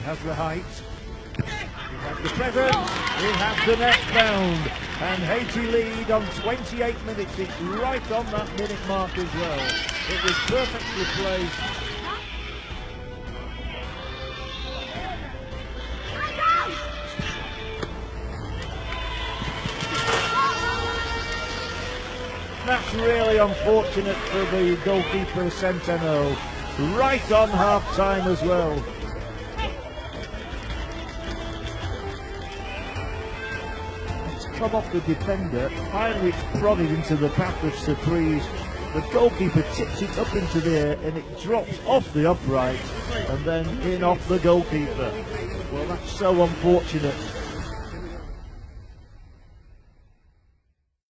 has the height. He has the presence. He has the net bound. And Haiti lead on 28 minutes. It's right on that minute mark as well. It was perfectly placed. That's really unfortunate for the goalkeeper Centeno. Right on half-time as well. It's come off the defender. Finally it's prodded into the path of Surprise. The goalkeeper tips it up into the air and it drops off the upright and then in off the goalkeeper. Well, that's so unfortunate.